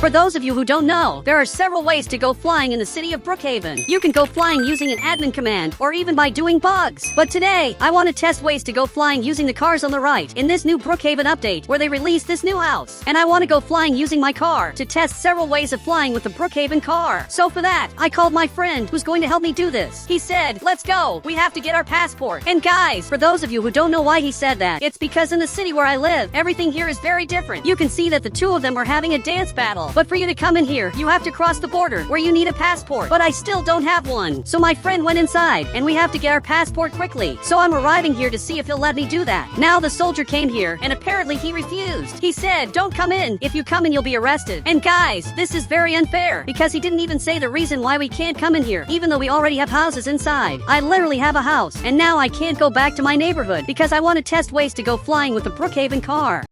For those of you who don't know, there are several ways to go flying in the city of Brookhaven. You can go flying using an admin command, or even by doing bugs. But today, I want to test ways to go flying using the cars on the right in this new Brookhaven update where they released this new house. And I want to go flying using my car to test several ways of flying with the Brookhaven car. So for that, I called my friend who's going to help me do this. He said, let's go, we have to get our passport. And guys, for those of you who don't know why he said that, it's because in the city where I live, everything here is very different. You can see that the two of them are having a dance battle. But for you to come in here, you have to cross the border where you need a passport. But I still don't have one. So my friend went inside and we have to get our passport quickly. So I'm arriving here to see if he'll let me do that. Now the soldier came here and apparently he refused. He said, don't come in. If you come in, you'll be arrested. And guys, this is very unfair because he didn't even say the reason why we can't come in here, even though we already have houses inside. I literally have a house and now I can't go back to my neighborhood because I want to test ways to go flying with the Brookhaven car.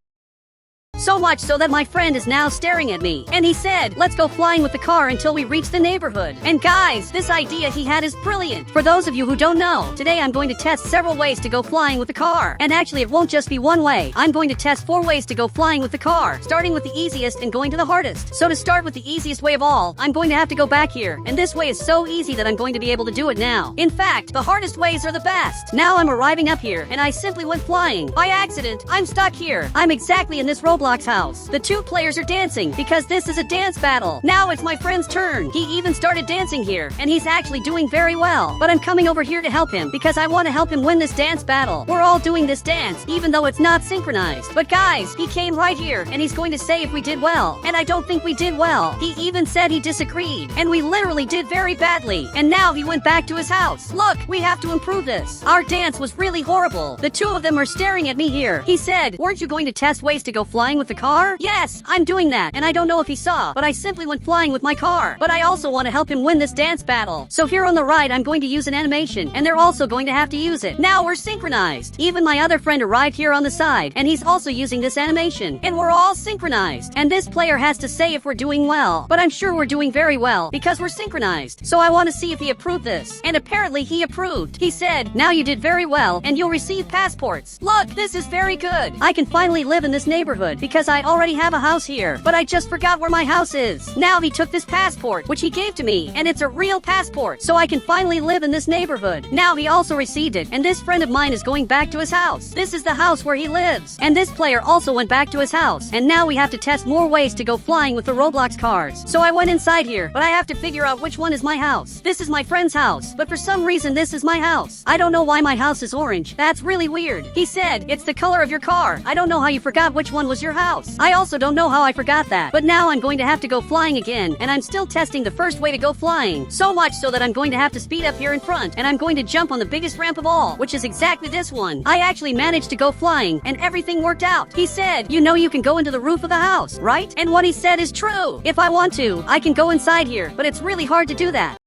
So much so that my friend is now staring at me. And he said, let's go flying with the car until we reach the neighborhood. And guys, this idea he had is brilliant. For those of you who don't know, today I'm going to test several ways to go flying with the car. And actually it won't just be one way. I'm going to test 4 ways to go flying with the car, starting with the easiest and going to the hardest. So to start with the easiest way of all, I'm going to have to go back here. And this way is so easy that I'm going to be able to do it now. In fact, the hardest ways are the best. Now I'm arriving up here and I simply went flying. By accident, I'm stuck here. I'm exactly in this Roblox house. The 2 players are dancing because this is a dance battle. Now it's my friend's turn. He even started dancing here and he's actually doing very well. But I'm coming over here to help him because I want to help him win this dance battle. We're all doing this dance even though it's not synchronized. But guys, he came right here and he's going to say if we did well. And I don't think we did well. He even said he disagreed. And we literally did very badly. And now he went back to his house. Look, we have to improve this. Our dance was really horrible. The 2 of them are staring at me here. He said, weren't you going to test ways to go flying with the car? Yes, I'm doing that, and I don't know if he saw, but I simply went flying with my car. But I also want to help him win this dance battle. So here on the right, I'm going to use an animation, and they're also going to have to use it. Now we're synchronized. Even my other friend arrived here on the side, and he's also using this animation, and we're all synchronized. And this player has to say if we're doing well, but I'm sure we're doing very well because we're synchronized. So I want to see if he approved this, and apparently he approved. He said, now you did very well, and you'll receive passports. Look, this is very good. I can finally live in this neighborhood because I already have a house here, but I just forgot where my house is. Now he took this passport, which he gave to me, and it's a real passport, so I can finally live in this neighborhood. Now he also received it, and this friend of mine is going back to his house. This is the house where he lives. And this player also went back to his house, and now we have to test more ways to go flying with the Roblox cars. So I went inside here, but I have to figure out which one is my house. This is my friend's house, but for some reason this is my house. I don't know why my house is orange. That's really weird. He said, it's the color of your car. I don't know how you forgot which one was your house. I also don't know how I forgot that. But now I'm going to have to go flying again, and I'm still testing the first way to go flying. So much so that I'm going to have to speed up here in front, and I'm going to jump on the biggest ramp of all, which is exactly this one. I actually managed to go flying, and everything worked out. He said, you know you can go into the roof of the house, right? And what he said is true. If I want to, I can go inside here, but it's really hard to do that.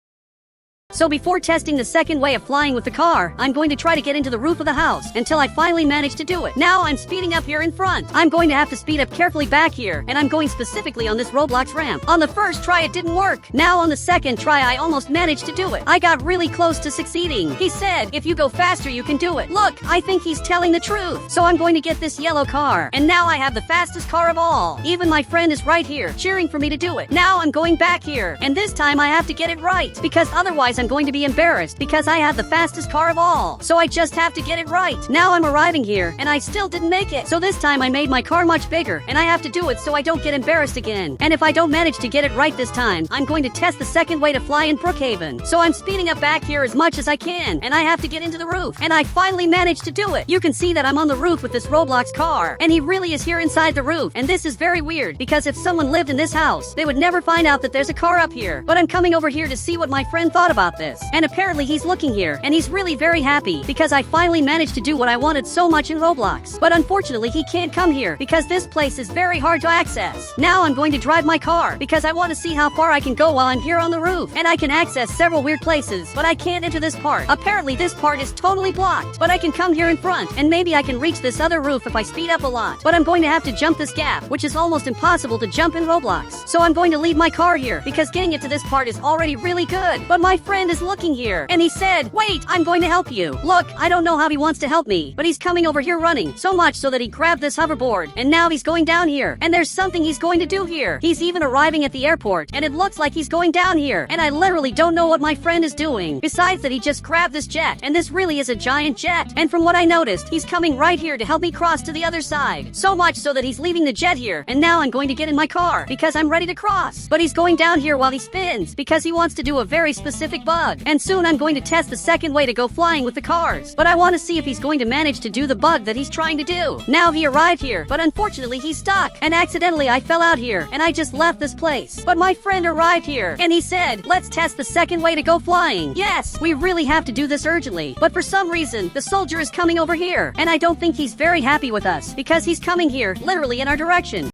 So before testing the second way of flying with the car, I'm going to try to get into the roof of the house until I finally manage to do it. Now I'm speeding up here in front. I'm going to have to speed up carefully back here, and I'm going specifically on this Roblox ramp. On the first try, it didn't work. Now on the second try, I almost managed to do it. I got really close to succeeding. He said, if you go faster, you can do it. Look, I think he's telling the truth. So I'm going to get this yellow car. And now I have the fastest car of all. Even my friend is right here, cheering for me to do it. Now I'm going back here. And this time I have to get it right, because otherwise I'm going to be embarrassed because I have the fastest car of all. So I just have to get it right. Now I'm arriving here and I still didn't make it. So this time I made my car much bigger and I have to do it so I don't get embarrassed again. And if I don't manage to get it right this time, I'm going to test the second way to fly in Brookhaven. So I'm speeding up back here as much as I can and I have to get into the roof. And I finally managed to do it. You can see that I'm on the roof with this Roblox car. And he really is here inside the roof. And this is very weird because if someone lived in this house, they would never find out that there's a car up here. But I'm coming over here to see what my friend thought about this. And apparently he's looking here, and he's really very happy because I finally managed to do what I wanted so much in Roblox. But unfortunately, he can't come here because this place is very hard to access. Now I'm going to drive my car because I want to see how far I can go while I'm here on the roof. And I can access several weird places, but I can't enter this part. Apparently this part is totally blocked, but I can come here in front, and maybe I can reach this other roof if I speed up a lot. But I'm going to have to jump this gap, which is almost impossible to jump in Roblox. So I'm going to leave my car here because getting it to this part is already really good. But my friend friend is looking here, and he said, wait, I'm going to help you. Look, I don't know how he wants to help me, but he's coming over here running, so much so that he grabbed this hoverboard, and now he's going down here, and there's something he's going to do here. He's even arriving at the airport, and it looks like he's going down here, and I literally don't know what my friend is doing. Besides that, he just grabbed this jet, and this really is a giant jet, and from what I noticed, he's coming right here to help me cross to the other side. So much so that he's leaving the jet here, and now I'm going to get in my car, because I'm ready to cross. But he's going down here while he spins, because he wants to do a very specific bug, and soon I'm going to test the second way to go flying with the cars. But I want to see if he's going to manage to do the bug that he's trying to do. Now he arrived here, but unfortunately he's stuck, and accidentally I fell out here, and I just left this place. But my friend arrived here, and he said, let's test the second way to go flying. Yes, we really have to do this urgently, but for some reason, the soldier is coming over here, and I don't think he's very happy with us, because he's coming here, literally in our direction.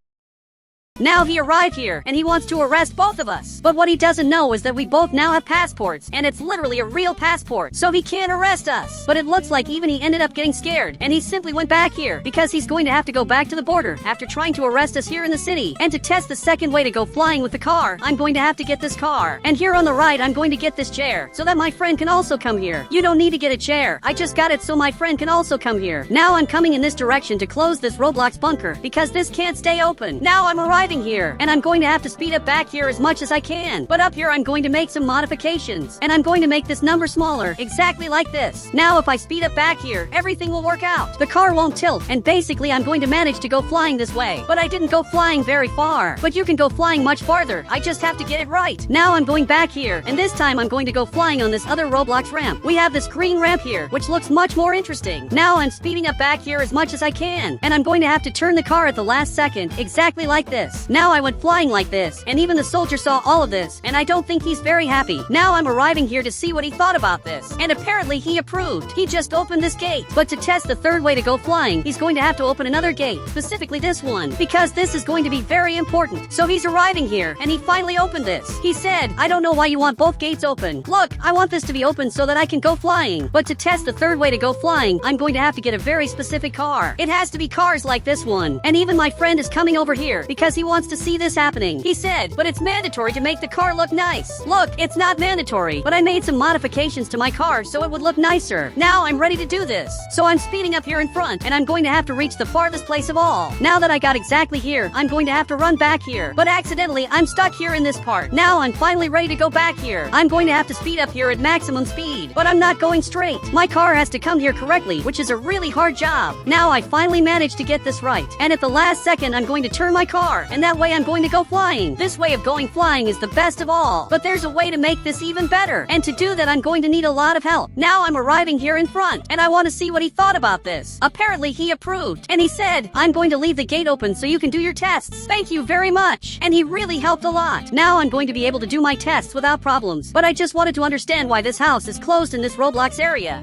Now he arrived here, and he wants to arrest both of us. But what he doesn't know is that we both now have passports, and it's literally a real passport, so he can't arrest us. But it looks like even he ended up getting scared, and he simply went back here, because he's going to have to go back to the border after trying to arrest us here in the city. And to test the second way to go flying with the car, I'm going to have to get this car. And here on the right, I'm going to get this chair, so that my friend can also come here. You don't need to get a chair. I just got it so my friend can also come here. Now I'm coming in this direction to close this Roblox bunker, because this can't stay open. Now I'm arriving here, and I'm going to have to speed up back here as much as I can. But up here I'm going to make some modifications, and I'm going to make this number smaller, exactly like this. Now if I speed up back here, everything will work out. The car won't tilt, and basically I'm going to manage to go flying this way. But I didn't go flying very far. But you can go flying much farther. I just have to get it right. Now I'm going back here, and this time I'm going to go flying on this other Roblox ramp. We have this green ramp here, which looks much more interesting. Now I'm speeding up back here as much as I can, and I'm going to have to turn the car at the last second, exactly like this. Now I went flying like this, and even the soldier saw all of this, and I don't think he's very happy. Now I'm arriving here to see what he thought about this, and apparently he approved. He just opened this gate. But to test the third way to go flying, he's going to have to open another gate, specifically this one, because this is going to be very important. So he's arriving here, and he finally opened this. He said, I don't know why you want both gates open. Look, I want this to be open so that I can go flying. But to test the third way to go flying, I'm going to have to get a very specific car. It has to be cars like this one. And even my friend is coming over here, because he wants to see this happening. He said, but it's mandatory to make the car look nice. Look, it's not mandatory, but I made some modifications to my car so it would look nicer. Now I'm ready to do this. So I'm speeding up here in front, and I'm going to have to reach the farthest place of all. Now that I got exactly here, I'm going to have to run back here. But accidentally, I'm stuck here in this part. Now I'm finally ready to go back here. I'm going to have to speed up here at maximum speed, but I'm not going straight. My car has to come here correctly, which is a really hard job. Now I finally managed to get this right, and at the last second, I'm going to turn my car, and that way I'm going to go flying. This way of going flying is the best of all, but there's a way to make this even better, and to do that I'm going to need a lot of help. Now I'm arriving here in front, and I want to see what he thought about this. Apparently he approved, and he said, I'm going to leave the gate open so you can do your tests. Thank you very much. And he really helped a lot. Now I'm going to be able to do my tests without problems, but I just wanted to understand why this house is closed in this Roblox area.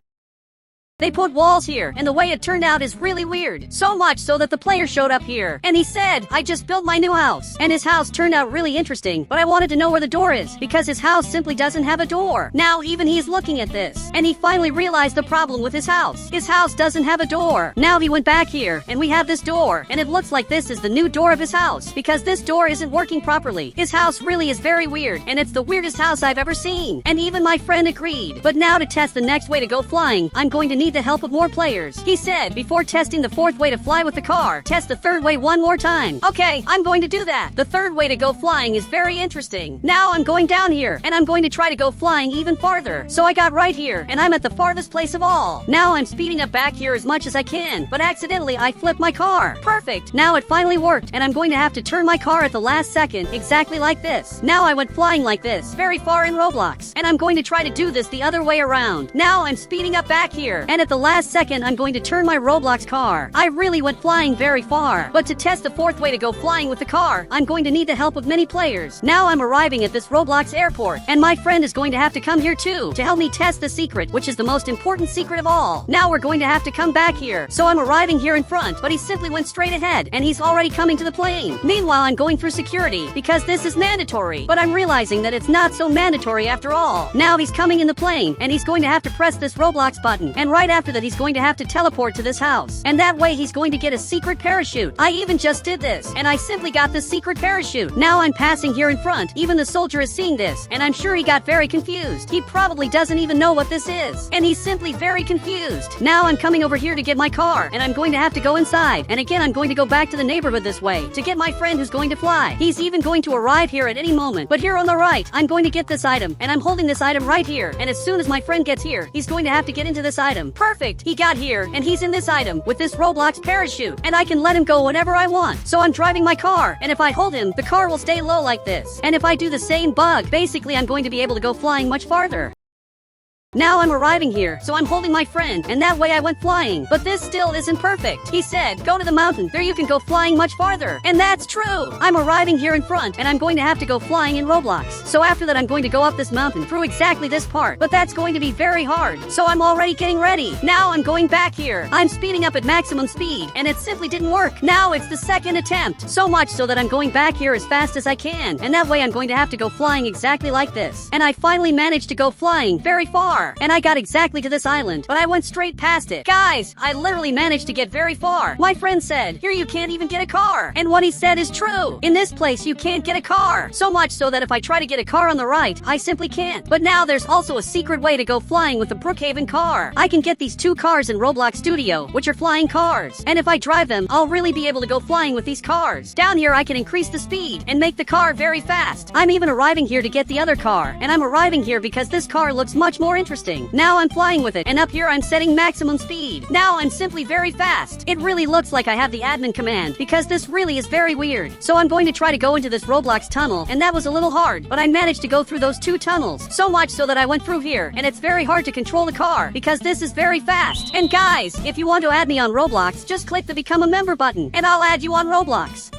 They put walls here, and the way it turned out is really weird. So much so that the player showed up here, and he said, I just built my new house. And his house turned out really interesting, but I wanted to know where the door is, because his house simply doesn't have a door. Now even he's looking at this, and he finally realized the problem with his house. His house doesn't have a door. Now he went back here, and we have this door, and it looks like this is the new door of his house, because this door isn't working properly. His house really is very weird, and it's the weirdest house I've ever seen. And even my friend agreed. But now to test the next way to go flying, I'm going to need the help of more players. He said, before testing the fourth way to fly with the car, test the third way one more time. Okay, I'm going to do that. The third way to go flying is very interesting. Now I'm going down here, and I'm going to try to go flying even farther. So I got right here, and I'm at the farthest place of all. Now I'm speeding up back here as much as I can, but accidentally I flipped my car. Perfect. Now it finally worked, and I'm going to have to turn my car at the last second, exactly like this. Now I went flying like this, very far in Roblox, and I'm going to try to do this the other way around. Now I'm speeding up back here, and at the last second I'm going to turn my Roblox car. I really went flying very far, but to test the fourth way to go flying with the car, I'm going to need the help of many players. Now I'm arriving at this Roblox airport, and my friend is going to have to come here too, to help me test the secret, which is the most important secret of all. Now we're going to have to come back here, so I'm arriving here in front, but he simply went straight ahead, and he's already coming to the plane. Meanwhile, I'm going through security, because this is mandatory, but I'm realizing that it's not so mandatory after all. Now he's coming in the plane, and he's going to have to press this Roblox button, and right after that he's going to have to teleport to this house. And that way he's going to get a secret parachute. I even just did this, and I simply got the secret parachute. Now I'm passing here in front. Even the soldier is seeing this, and I'm sure he got very confused. He probably doesn't even know what this is, and he's simply very confused. Now I'm coming over here to get my car, and I'm going to have to go inside. And again, I'm going to go back to the neighborhood this way to get my friend who's going to fly. He's even going to arrive here at any moment. But here on the right, I'm going to get this item, and I'm holding this item right here. And as soon as my friend gets here, he's going to have to get into this item. Perfect! He got here, and he's in this item with this Roblox parachute, and I can let him go whenever I want. So I'm driving my car, and if I hold him, the car will stay low like this. And if I do the same bug, basically I'm going to be able to go flying much farther. Now I'm arriving here, so I'm holding my friend, and that way I went flying. But this still isn't perfect. He said, go to the mountain, there you can go flying much farther. And that's true! I'm arriving here in front, and I'm going to have to go flying in Roblox. So after that I'm going to go up this mountain through exactly this part. But that's going to be very hard, so I'm already getting ready. Now I'm going back here. I'm speeding up at maximum speed, and it simply didn't work. Now it's the second attempt. So much so that I'm going back here as fast as I can. And that way I'm going to have to go flying exactly like this. And I finally managed to go flying very far. And I got exactly to this island, but I went straight past it. Guys, I literally managed to get very far. My friend said, here you can't even get a car. And what he said is true. In this place, you can't get a car. So much so that if I try to get a car on the right, I simply can't. But now there's also a secret way to go flying with the Brookhaven car. I can get these 2 cars in Roblox Studio, which are flying cars. And if I drive them, I'll really be able to go flying with these cars. Down here, I can increase the speed and make the car very fast. I'm even arriving here to get the other car. And I'm arriving here because this car looks much more interesting. Now I'm flying with it, and up here I'm setting maximum speed. Now I'm simply very fast. It really looks like I have the admin command, because this really is very weird. So I'm going to try to go into this Roblox tunnel, and that was a little hard, but I managed to go through those 2 tunnels. So much so that I went through here, and it's very hard to control the car, because this is very fast. And guys, if you want to add me on Roblox, just click the become a member button, and I'll add you on Roblox.